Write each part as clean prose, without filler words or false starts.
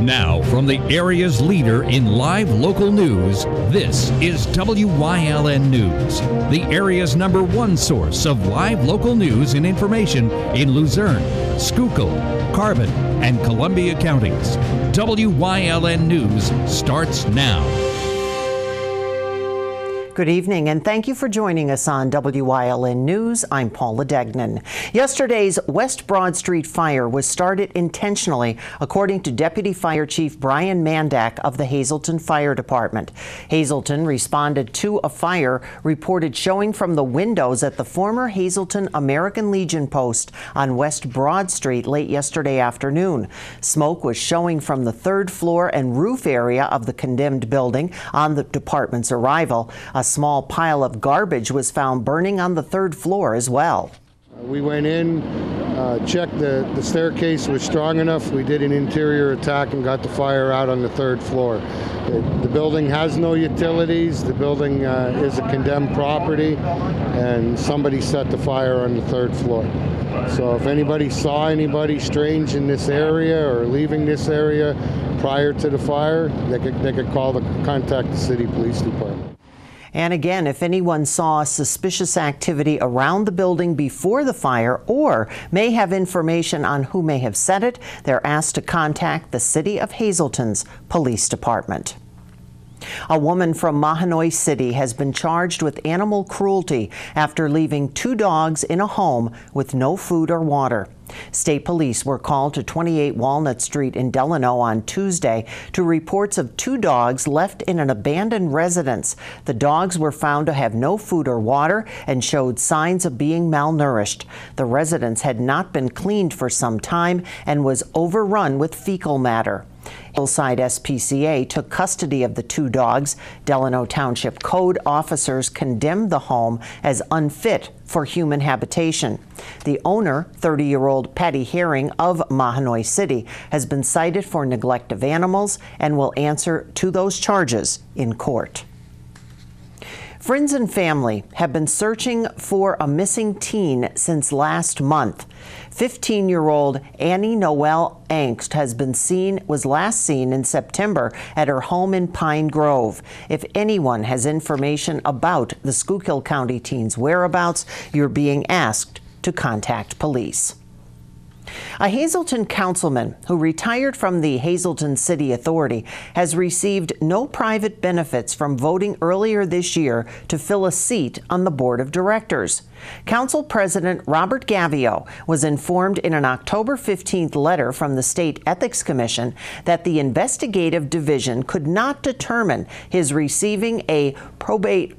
Now, from the area's leader in live local news, this is WYLN News, the area's #1 source of live local news and information in Luzerne, Schuylkill, Carbon, and Columbia counties. WYLN News starts now. Good evening, and thank you for joining us on WYLN News. I'm Paula Degnan. Yesterday's West Broad Street fire was started intentionally, according to Deputy Fire Chief Brian Mandak of the Hazleton Fire Department. Hazleton responded to a fire reported showing from the windows at the former Hazleton American Legion post on West Broad Street late yesterday afternoon. Smoke was showing from the third floor and roof area of the condemned building on the department's arrival. A small pile of garbage was found burning on the third floor as well. We went in, checked the staircase was strong enough. We did an interior attack and got the fire out on the third floor. The building has no utilities. The building is a condemned property, and somebody set the fire on the third floor. So if anybody saw anybody strange in this area or leaving this area prior to the fire, they could contact the city police department. And again, if anyone saw suspicious activity around the building before the fire or may have information on who may have set it, they're asked to contact the City of Hazleton's police department. A woman from Mahanoy City has been charged with animal cruelty after leaving 2 dogs in a home with no food or water. State police were called to 28 Walnut Street in Delano on Tuesday to reports of 2 dogs left in an abandoned residence. The dogs were found to have no food or water and showed signs of being malnourished. The residence had not been cleaned for some time and was overrun with fecal matter. Hillside SPCA took custody of the 2 dogs. Delano Township Code officers condemned the home as unfit for human habitation. The owner, 30-year-old Patty Herring of Mahanoy City, has been cited for neglect of animals and will answer to those charges in court. Friends and family have been searching for a missing teen since last month. 15-year-old Annie Noel Angst was last seen in September at her home in Pine Grove. If anyone has information about the Schuylkill County teen's whereabouts, you're being asked to contact police. A Hazleton councilman who retired from the Hazleton City Authority has received no private benefits from voting earlier this year to fill a seat on the board of directors. Council President Robert Gavio was informed in an October 15th letter from the State Ethics Commission that the investigative division could not determine his receiving a probate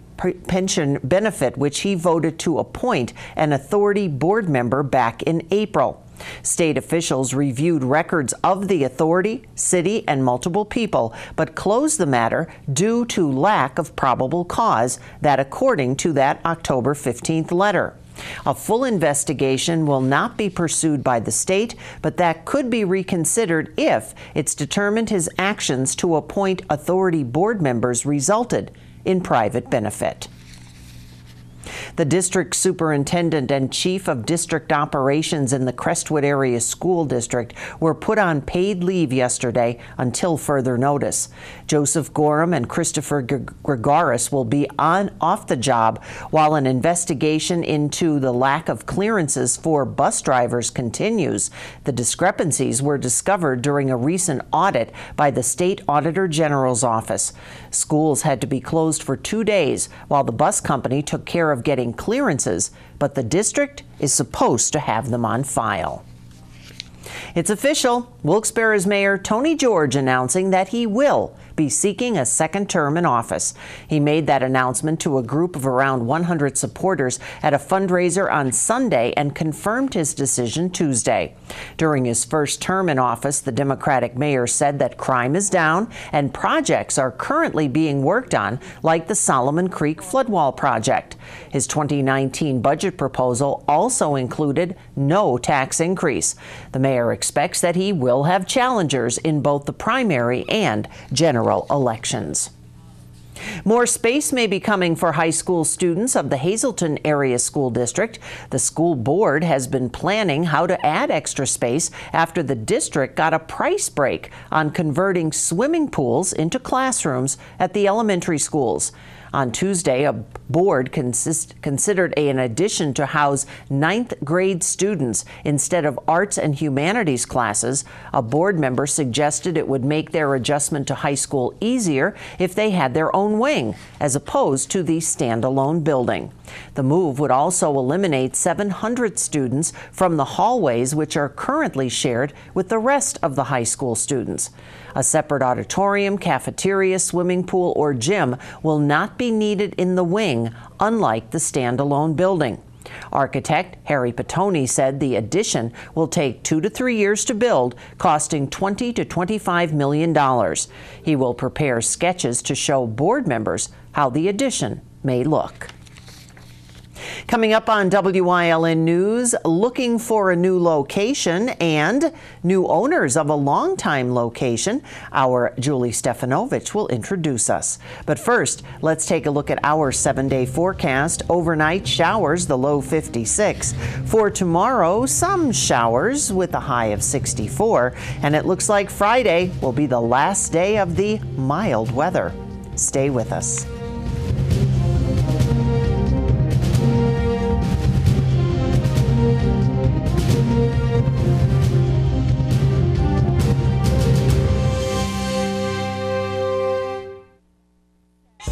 pension benefit, which he voted to appoint an authority board member back in April. State officials reviewed records of the authority, city, and multiple people, but closed the matter due to lack of probable cause, that according to that October 15th letter. A full investigation will not be pursued by the state, but that could be reconsidered if it's determined his actions to appoint authority board members resulted in private benefit. The district superintendent and chief of district operations in the Crestwood Area School District were put on paid leave yesterday until further notice. Joseph Gorham and Christopher Gregoris will be off the job while an investigation into the lack of clearances for bus drivers continues. The discrepancies were discovered during a recent audit by the State Auditor General's office. Schools had to be closed for 2 days while the bus company took care of getting clearances, but the district is supposed to have them on file. It's official. Wilkes-Barre's Mayor Tony George announcing that he will be seeking a second term in office. He made that announcement to a group of around 100 supporters at a fundraiser on Sunday and confirmed his decision Tuesday. During his first term in office, the Democratic mayor said that crime is down and projects are currently being worked on, like the Solomon Creek floodwall project. His 2019 budget proposal also included no tax increase. The mayor expects that he will have challengers in both the primary and general elections. More space may be coming for high school students of the Hazleton Area School District. The school board has been planning how to add extra space after the district got a price break on converting swimming pools into classrooms at the elementary schools. On Tuesday, a board considered an addition to house 9th grade students instead of arts and humanities classes. A board member suggested it would make their adjustment to high school easier if they had their own wing, as opposed to the standalone building. The move would also eliminate 700 students from the hallways, which are currently shared with the rest of the high school students. A separate auditorium, cafeteria, swimming pool, or gym will not be needed in the wing, unlike the standalone building. Architect Harry Petoni said the addition will take 2 to 3 years to build, costing $20 to $25 million. He will prepare sketches to show board members how the addition may look. Coming up on WYLN News, looking for a new location and new owners of a longtime location. Our Julie Stefanovich will introduce us. But first, let's take a look at our 7-day forecast. Overnight showers, the low 56. For tomorrow, some showers with a high of 64. And it looks like Friday will be the last day of the mild weather. Stay with us.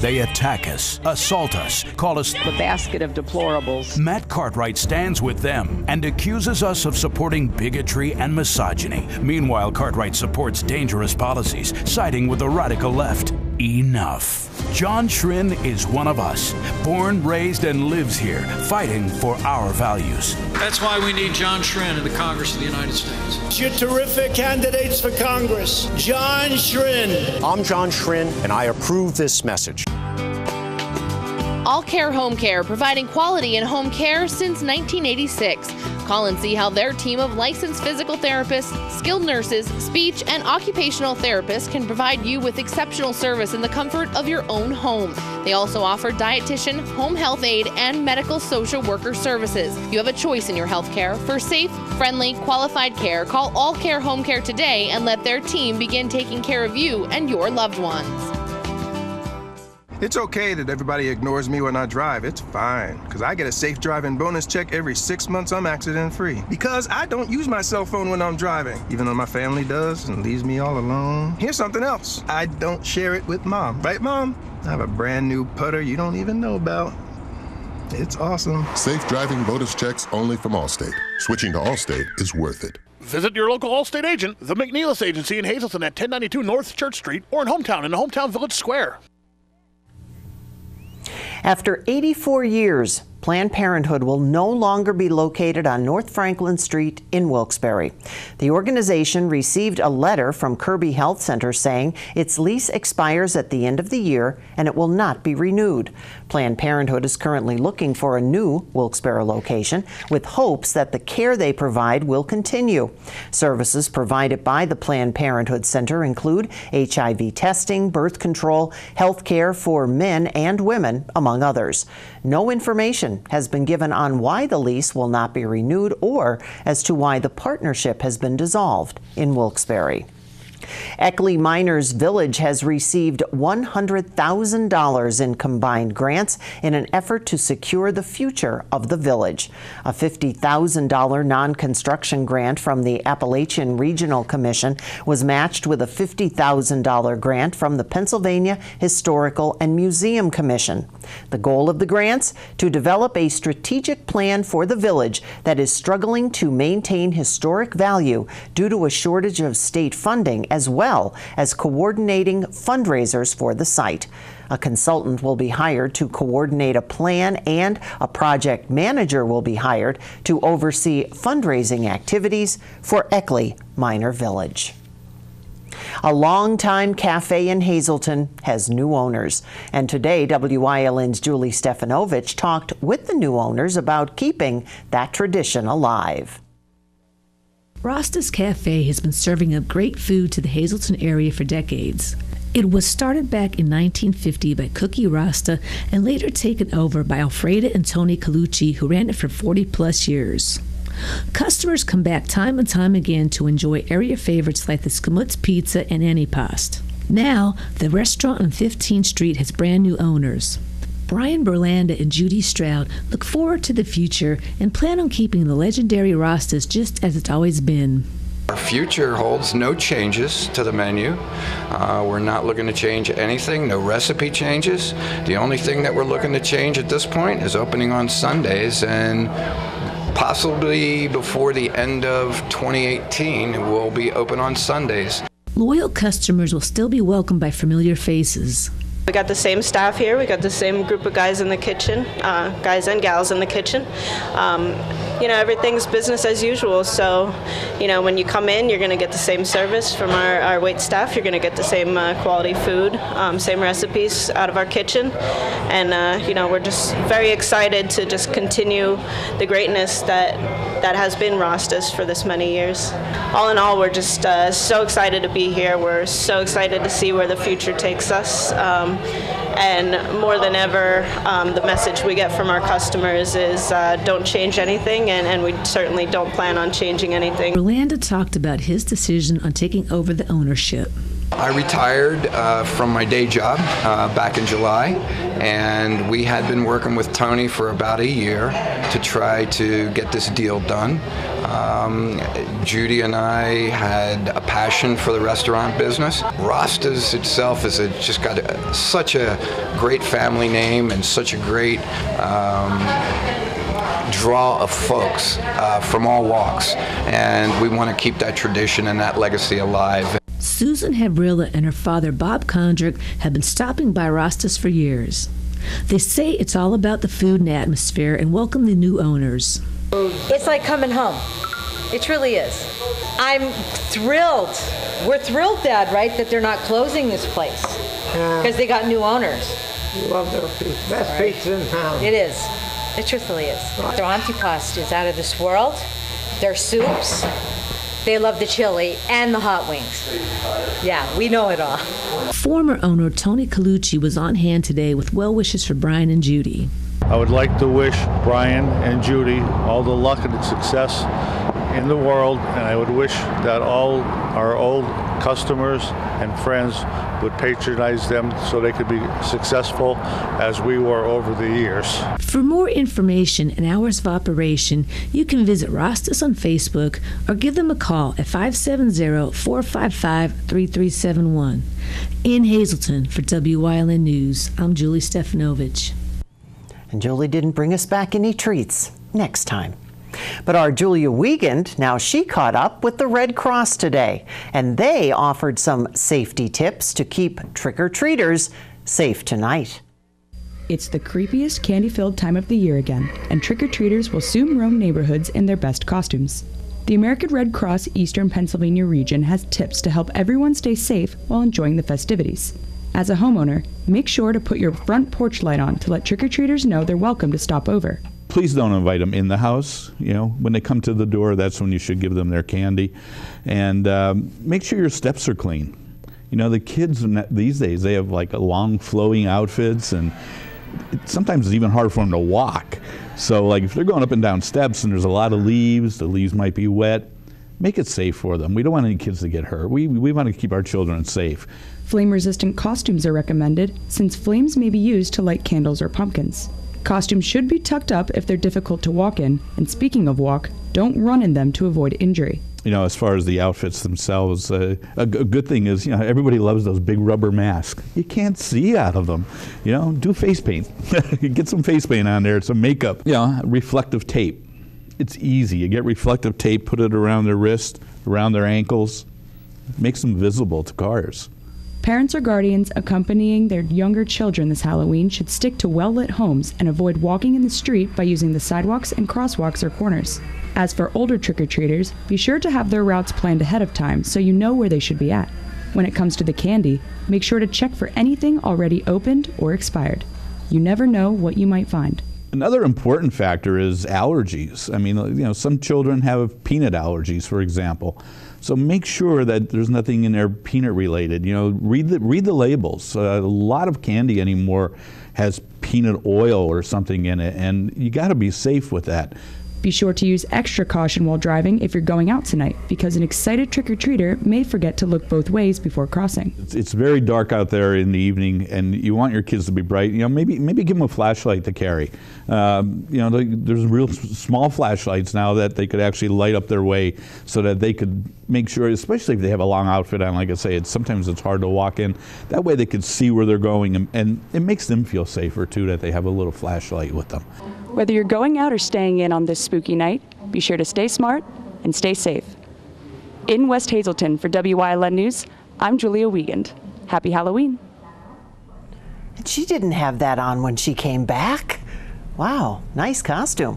They attack us, assault us, call us the basket of deplorables. Matt Cartwright stands with them and accuses us of supporting bigotry and misogyny. Meanwhile, Cartwright supports dangerous policies, siding with the radical left. Enough. John Schrin is one of us, born, raised, and lives here, fighting for our values. That's why we need John Schrin in the Congress of the United States. You're terrific candidates for Congress. John Schrin. I'm John Schrin, and I approve this message. All Care Home Care, providing quality in home care since 1986. Call and see how their team of licensed physical therapists, skilled nurses, speech, and occupational therapists can provide you with exceptional service in the comfort of your own home. They also offer dietitian, home health aide, and medical social worker services. You have a choice in your health care. For safe, friendly, qualified care, call All Care Home Care today and let their team begin taking care of you and your loved ones. It's okay that everybody ignores me when I drive. It's fine, because I get a safe driving bonus check every 6 months I'm accident-free. Because I don't use my cell phone when I'm driving, even though my family does and leaves me all alone. Here's something else. I don't share it with Mom. Right, Mom? I have a brand new putter you don't even know about. It's awesome. Safe driving bonus checks only from Allstate. Switching to Allstate is worth it. Visit your local Allstate agent, the McNeilis Agency in Hazleton at 1092 North Church Street, or in Hometown in the Hometown Village Square. After 84 years, Planned Parenthood will no longer be located on North Franklin Street in Wilkes-Barre. The organization received a letter from Kirby Health Center saying its lease expires at the end of the year and it will not be renewed. Planned Parenthood is currently looking for a new Wilkes-Barre location with hopes that the care they provide will continue. Services provided by the Planned Parenthood Center include HIV testing, birth control, health care for men and women, among others. No information has been given on why the lease will not be renewed or as to why the partnership has been dissolved in Wilkes-Barre. Eckley Miners Village has received $100,000 in combined grants in an effort to secure the future of the village. A $50,000 non-construction grant from the Appalachian Regional Commission was matched with a $50,000 grant from the Pennsylvania Historical and Museum Commission. The goal of the grants? To develop a strategic plan for the village that is struggling to maintain historic value due to a shortage of state funding, as well as coordinating fundraisers for the site. A consultant will be hired to coordinate a plan, and a project manager will be hired to oversee fundraising activities for Eckley Miner Village. A longtime cafe in Hazleton has new owners, and today WYLN's Julie Stefanovich talked with the new owners about keeping that tradition alive. Rosta's Cafe has been serving up great food to the Hazleton area for decades. It was started back in 1950 by Cookie Rasta and later taken over by Alfreda and Tony Colucci, who ran it for 40-plus years. Customers come back time and time again to enjoy area favorites like the Skamut's Pizza and Antipasto. Now, the restaurant on 15th Street has brand new owners. Brian Berlanda and Judy Stroud look forward to the future and plan on keeping the legendary Rastas just as it's always been. Our future holds no changes to the menu. We're not looking to change anything, no recipe changes. The only thing that we're looking to change at this point is opening on Sundays, and possibly before the end of 2018, we'll be open on Sundays. Loyal customers will still be welcomed by familiar faces. We got the same staff here. We got the same group of guys in the kitchen, guys and gals in the kitchen. Everything's business as usual. So, when you come in, you're going to get the same service from our wait staff. You're going to get the same quality food, same recipes out of our kitchen. And, we're just very excited to just continue the greatness that has been Rasta's for this many years. All in all, we're just so excited to be here. We're so excited to see where the future takes us. And more than ever, the message we get from our customers is don't change anything, and we certainly don't plan on changing anything. Berlanda talked about his decision on taking over the ownership. I retired from my day job back in July, and we had been working with Tony for about a year to try to get this deal done. Judy and I had a passion for the restaurant business. Rasta's itself is just got such a great family name and such a great draw of folks from all walks, and we want to keep that tradition and that legacy alive. Susan Habrilla and her father, Bob Kondrick, have been stopping by Rasta's for years. They say it's all about the food and atmosphere and welcome the new owners. It's like coming home. It truly is. I'm thrilled. We're thrilled, Dad, right, that they're not closing this place because they got new owners. We love their pizza. Best pizza in town. It is. It truthfully is. Their antipasto is out of this world. Their soups. They love the chili and the hot wings. Yeah, we know it all. Former owner Tony Colucci was on hand today with well wishes for Brian and Judy. I would like to wish Brian and Judy all the luck and success in the world, and I would wish that all our old customers and friends would patronize them so they could be successful as we were over the years. For more information and hours of operation, you can visit Rasta's on Facebook or give them a call at 570-455-3371. In Hazleton for WYLN News, I'm Julie Stefanovic. And Julie didn't bring us back any treats. Next time. But our Julia Wiegand, now she caught up with the Red Cross today, and they offered some safety tips to keep trick-or-treaters safe tonight. It's the creepiest candy-filled time of the year again, and trick-or-treaters will soon roam neighborhoods in their best costumes. The American Red Cross Eastern Pennsylvania region has tips to help everyone stay safe while enjoying the festivities. As a homeowner, make sure to put your front porch light on to let trick-or-treaters know they're welcome to stop over. Please don't invite them in the house. When they come to the door, that's when you should give them their candy. And make sure your steps are clean. The kids these days, they have like long flowing outfits, and sometimes it's even hard for them to walk. So like if they're going up and down steps and there's a lot of leaves, the leaves might be wet, make it safe for them. We don't want any kids to get hurt. We want to keep our children safe. Flame-resistant costumes are recommended, since flames may be used to light candles or pumpkins. Costumes should be tucked up if they're difficult to walk in, and speaking of walk, don't run in them to avoid injury. As far as the outfits themselves, a good thing is, everybody loves those big rubber masks. You can't see out of them. Do face paint. Get some face paint on there, some makeup. Reflective tape. It's easy. You get reflective tape, put it around their wrist, around their ankles. Makes them visible to cars. Parents or guardians accompanying their younger children this Halloween should stick to well-lit homes and avoid walking in the street by using the sidewalks and crosswalks or corners. As for older trick-or-treaters, be sure to have their routes planned ahead of time so you know where they should be at. When it comes to the candy, make sure to check for anything already opened or expired. You never know what you might find. Another important factor is allergies. Some children have peanut allergies, for example. So make sure that there's nothing in there peanut related. You know, read the labels. A lot of candy anymore has peanut oil or something in it, and you got to be safe with that. Be sure to use extra caution while driving if you're going out tonight, because an excited trick-or-treater may forget to look both ways before crossing. It's very dark out there in the evening, and you want your kids to be bright. You know, maybe give them a flashlight to carry. You know, there's real small flashlights now that they could actually light up their way, so that they could make sure, especially if they have a long outfit on. Like I say, sometimes it's hard to walk in. That way they could see where they're going, and it makes them feel safer too that they have a little flashlight with them. Whether you're going out or staying in on this spooky night, be sure to stay smart and stay safe. In West Hazelton for WYLN News, I'm Julia Wiegand. Happy Halloween. And she didn't have that on when she came back. Wow, nice costume.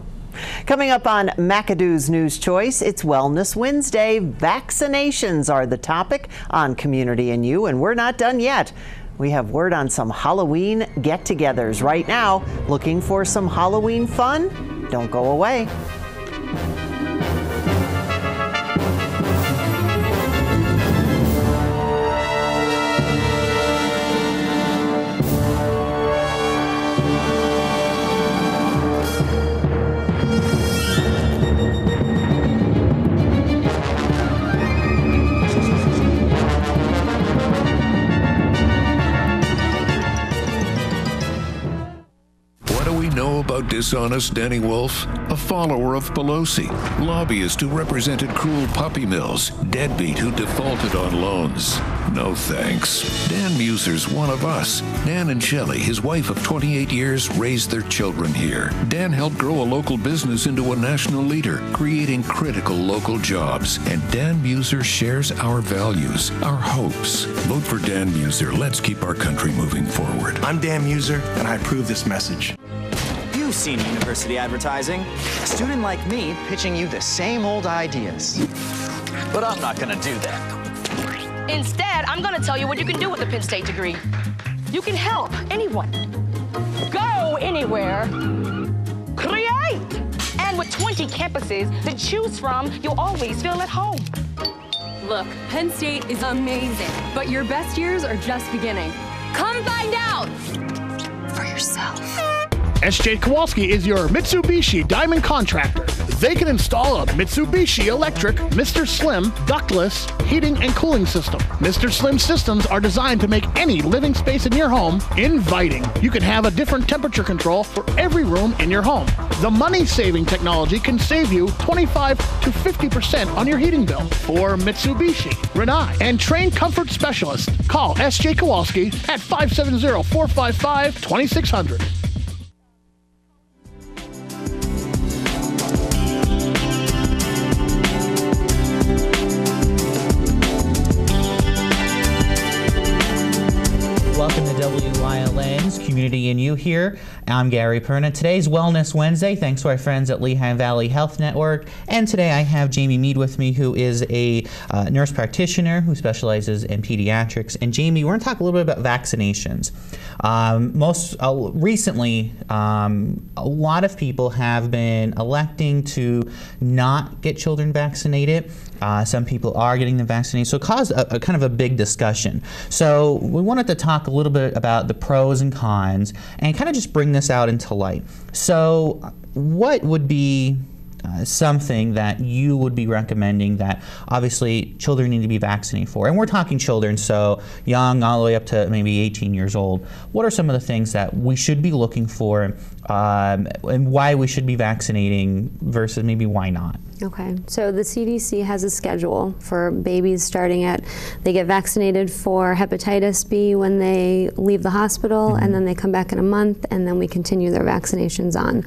Coming up on McAdoo's News Choice, it's Wellness Wednesday. Vaccinations are the topic on Community and You, and we're not done yet. We have word on some Halloween get-togethers right now. Looking for some Halloween fun? Don't go away. About dishonest Danny Wolf, a follower of Pelosi, lobbyist who represented cruel puppy mills, deadbeat who defaulted on loans. No thanks. Dan Muser's one of us. Dan and Shelley, his wife of 28 years, raised their children here. Dan helped grow a local business into a national leader, creating critical local jobs. And Dan Muser shares our values, our hopes. Vote for Dan Muser. Let's keep our country moving forward. I'm Dan Muser, and I approve this message. You've seen university advertising. A student like me pitching you the same old ideas. But I'm not gonna do that. Instead, I'm gonna tell you what you can do with a Penn State degree. You can help anyone. Go anywhere. Create! And with 20 campuses to choose from, you'll always feel at home. Look, Penn State is amazing, but your best years are just beginning. Come find out for yourself. S.J. Kowalski is your Mitsubishi Diamond contractor. They can install a Mitsubishi electric Mr. Slim ductless heating and cooling system. Mr. Slim systems are designed to make any living space in your home inviting. You can have a different temperature control for every room in your home. The money-saving technology can save you 25 to 50% on your heating bill. For Mitsubishi, Rinnai, and trained comfort specialists, call S.J. Kowalski at 570-455-2600. Welcome to WYLN's Community and You here. I'm Gary Perna. Today's Wellness Wednesday, thanks to our friends at Lehigh Valley Health Network. And today I have Jamie Mead with me, who is a nurse practitioner who specializes in pediatrics. And Jamie, we're going to talk a little bit about vaccinations. Recently, a lot of people have been electing to not get children vaccinated. Some people are getting them vaccinated, so it caused a kind of a big discussion. So we wanted to talk a little bit about the pros and cons and kind of just bring this out into light. So what would be something that you would be recommending that obviously children need to be vaccinated for? And we're talking children, so young all the way up to maybe 18 years old. What are some of the things that we should be looking for and why we should be vaccinating versus maybe why not? Okay, so the CDC has a schedule for babies starting at, they get vaccinated for hepatitis B when they leave the hospital, and then they come back in a month, and then we continue their vaccinations on.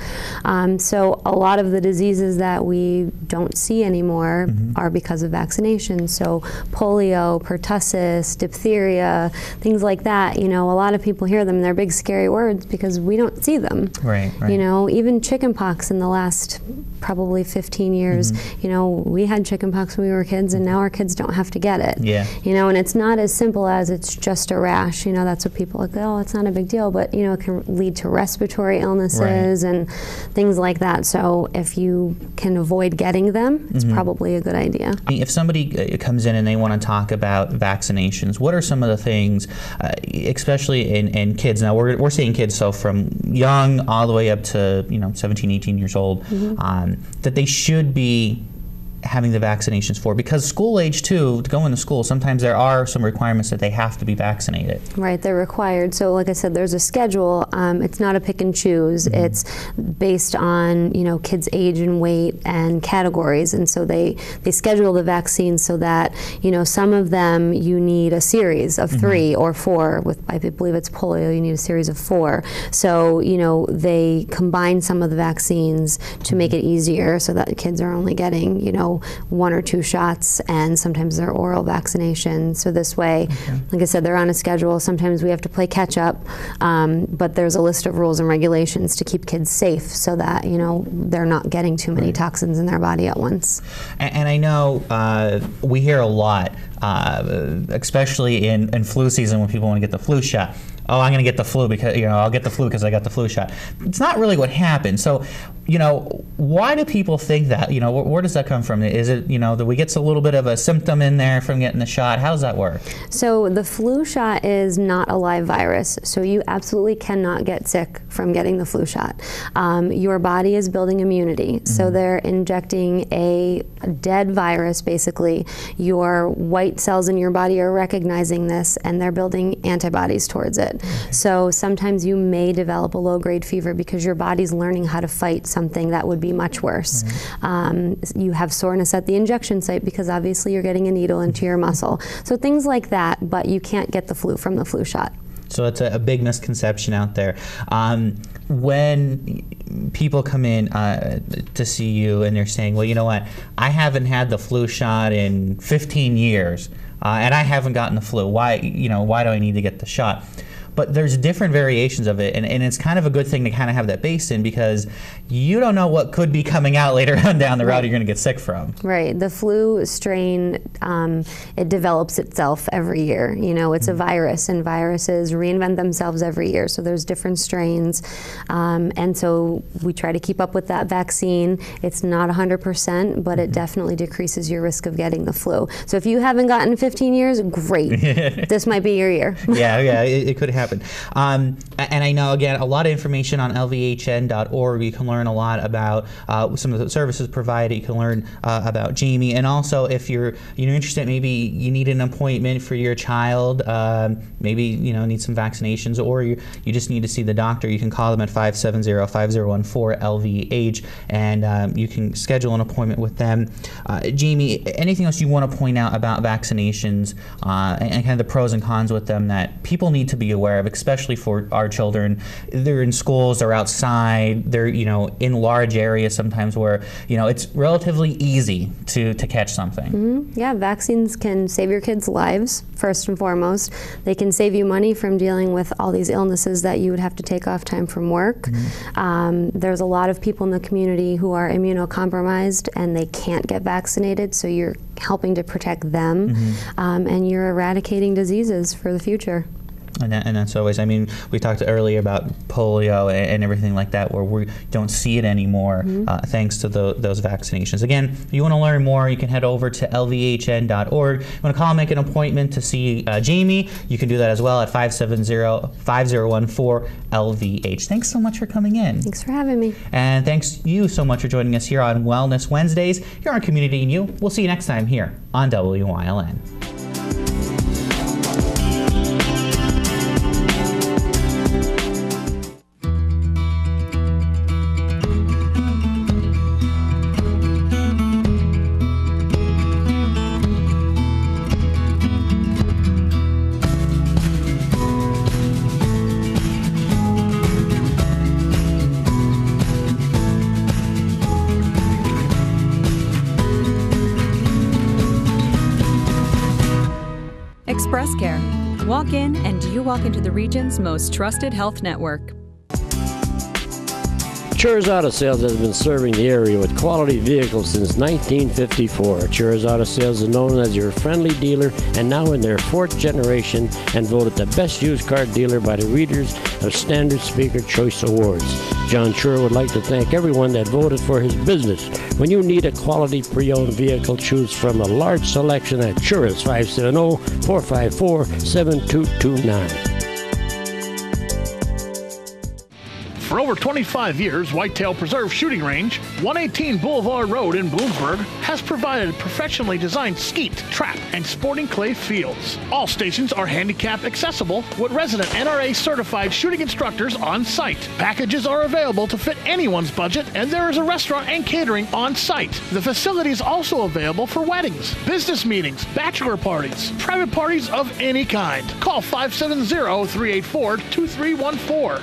So a lot of the diseases that we don't see anymore are because of vaccination. So polio, pertussis, diphtheria, things like that. You know, a lot of people hear them and they're big scary words because we don't see them. Right. You know, even chickenpox in the last probably 15 years There's, you know, we had chickenpox when we were kids, and now our kids don't have to get it. Yeah. You know, and it's not as simple as it's just a rash. You know, that's what people are like, oh, it's not a big deal, but you know, it can lead to respiratory illnesses and things like that. So if you can avoid getting them, it's probably a good idea. If somebody comes in and they want to talk about vaccinations, what are some of the things, especially in kids? Now we're seeing kids, so from young all the way up to 17, 18 years old, that they should be having the vaccinations for, because school age too, to go into school, sometimes there are some requirements that they have to be vaccinated. Right, they're required. So like I said, there's a schedule. It's not a pick and choose. It's based on, you know, kids' age and weight and categories, and so they schedule the vaccines so that, you know, some of them you need a series of 3 or 4. With, I believe it's polio, you need a series of 4. So, you know, they combine some of the vaccines to make it easier so that kids are only getting, you know, 1 or 2 shots, and sometimes they're oral vaccinations. So this way, like I said, they're on a schedule. Sometimes we have to play catch up, but there's a list of rules and regulations to keep kids safe so that, you know, they're not getting too many toxins in their body at once. And I know we hear a lot, especially in flu season, when people want to get the flu shot. Oh, I'm going to get the flu because, you know, I'll get the flu because I got the flu shot. It's not really what happened. So, you know, why do people think that? You know, where does that come from? Is it, you know, that we get a little bit of a symptom in there from getting the shot? How does that work? So the flu shot is not a live virus, so you absolutely cannot get sick from getting the flu shot. Your body is building immunity, so they're injecting a dead virus, basically. Your white cells in your body are recognizing this, and they're building antibodies towards it. So sometimes you may develop a low-grade fever because your body's learning how to fight something that would be much worse. You have soreness at the injection site because obviously you're getting a needle into your muscle. So things like that, but you can't get the flu from the flu shot. So it's a big misconception out there. When people come in to see you and they're saying, well, you know what, I haven't had the flu shot in 15 years, and I haven't gotten the flu. Why do I need to get the shot? But there's different variations of it, and it's kind of a good thing to kind of have that base in, because you don't know what could be coming out later on down the road you're going to get sick from. Right. The flu strain, it develops itself every year. You know, it's a virus, and viruses reinvent themselves every year. So there's different strains, and so we try to keep up with that vaccine. It's not 100%, but it definitely decreases your risk of getting the flu. So if you haven't gotten 15 years, great. This might be your year. Yeah, it could happen. And I know, again, a lot of information on lvhn.org. You can learn a lot about some of the services provided. You can learn about Jamie, and also if you're interested, maybe you need an appointment for your child, maybe need some vaccinations, or you just need to see the doctor. You can call them at 570-5014-LVH, and you can schedule an appointment with them. Jamie, anything else you want to point out about vaccinations and kind of the pros and cons with them that people need to be aware of, especially for our children? They're in schools, they're outside, they're in large areas sometimes where it's relatively easy to catch something. Yeah, vaccines can save your kids' lives first and foremost. They can save you money from dealing with all these illnesses that you would have to take off time from work. There's a lot of people in the community who are immunocompromised and they can't get vaccinated, so you're helping to protect them, and you're eradicating diseases for the future. And that's always, we talked earlier about polio and everything like that, where we don't see it anymore thanks to those vaccinations. Again, if you want to learn more, you can head over to lvhn.org. You want to call and make an appointment to see Jamie, you can do that as well at 570-5014-LVH. Thanks so much for coming in. Thanks for having me. And thanks you so much for joining us here on Wellness Wednesdays, here on Community and You. We'll see you next time here on Wyln. Express Care. Walk in and you walk into the region's most trusted health network. Churz Auto Sales has been serving the area with quality vehicles since 1954. Churz Auto Sales is known as your friendly dealer and now in their 4th generation and voted the best used car dealer by the readers of Standard Speaker Choice Awards. John Chur would like to thank everyone that voted for his business. When you need a quality pre-owned vehicle, choose from a large selection at Churz 570-454-7229. For over 25 years, Whitetail Preserve Shooting Range, 118 Boulevard Road in Bloomsburg, has provided professionally designed skeet, trap, and sporting clay fields. All stations are handicap accessible with resident NRA certified shooting instructors on site. Packages are available to fit anyone's budget, and there is a restaurant and catering on site. The facility is also available for weddings, business meetings, bachelor parties, private parties of any kind. Call 570-384-2314.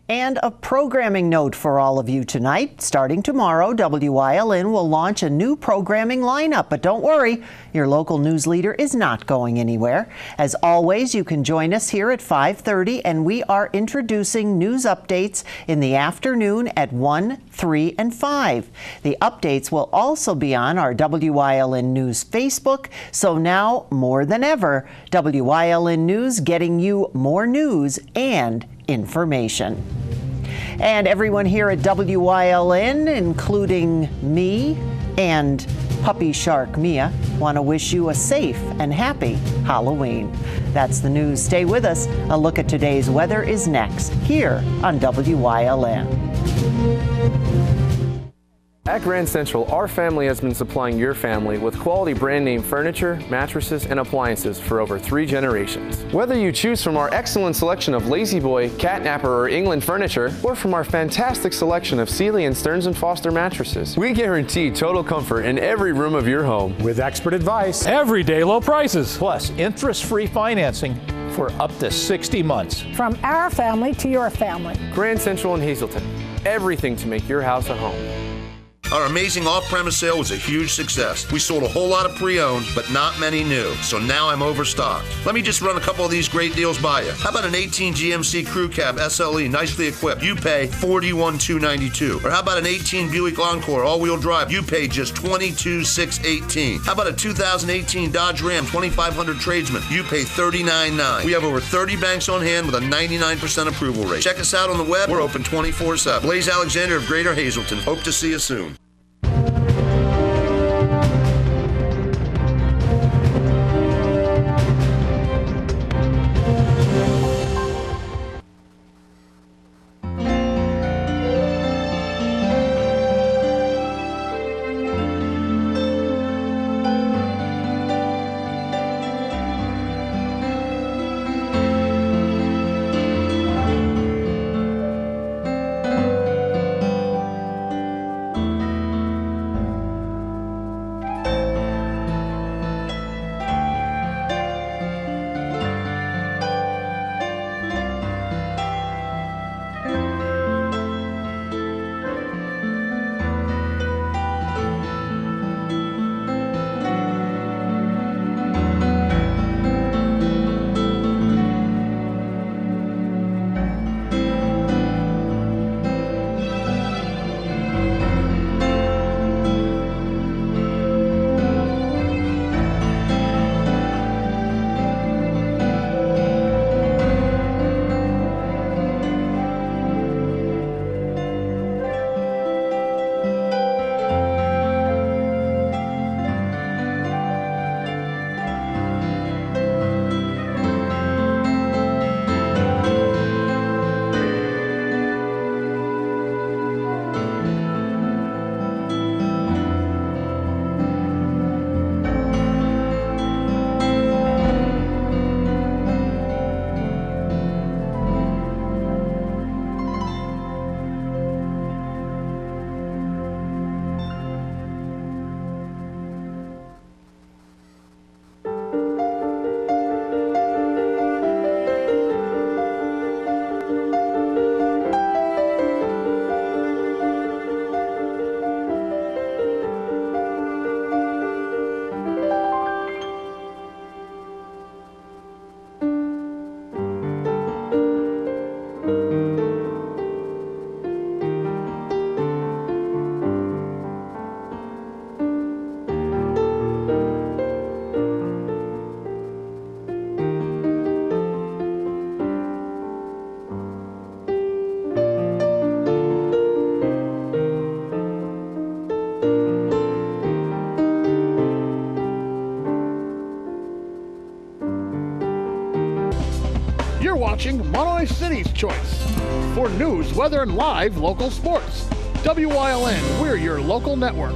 And a programming note for all of you tonight. Starting tomorrow, Wyln will launch a new programming lineup. But don't worry, your local news leader is not going anywhere. As always, you can join us here at 5:30, and we are introducing news updates in the afternoon at 1, 3, and 5. The updates will also be on our Wyln News Facebook. So now, more than ever, Wyln News getting you more news and information. And everyone here at Wyln, including me and Puppy Shark Mia, want to wish you a safe and happy Halloween. That's the news. Stay with us. A look at today's weather is next here on Wyln. At Grand Central, our family has been supplying your family with quality brand name furniture, mattresses, and appliances for over 3 generations. Whether you choose from our excellent selection of Lazy Boy, Catnapper, or England furniture, or from our fantastic selection of Sealy and Stearns & Foster mattresses, we guarantee total comfort in every room of your home. With expert advice, everyday low prices, plus interest-free financing for up to 60 months. From our family to your family. Grand Central in Hazleton. Everything to make your house a home. Our amazing off-premise sale was a huge success. We sold a whole lot of pre-owned, but not many new, so now I'm overstocked. Let me just run a couple of these great deals by you. How about an 18 GMC Crew Cab SLE, nicely equipped? You pay $41,292. Or how about an 18 Buick Encore all-wheel drive? You pay just $22,618. How about a 2018 Dodge Ram 2500 Tradesman? You pay $39,900. We have over 30 banks on hand with a 99% approval rate. Check us out on the web. We're open 24/7. Blaze Alexander of Greater Hazleton. Hope to see you soon. watching Monterey City's Choice. For news, weather, and live local sports, WYLN, we're your local network.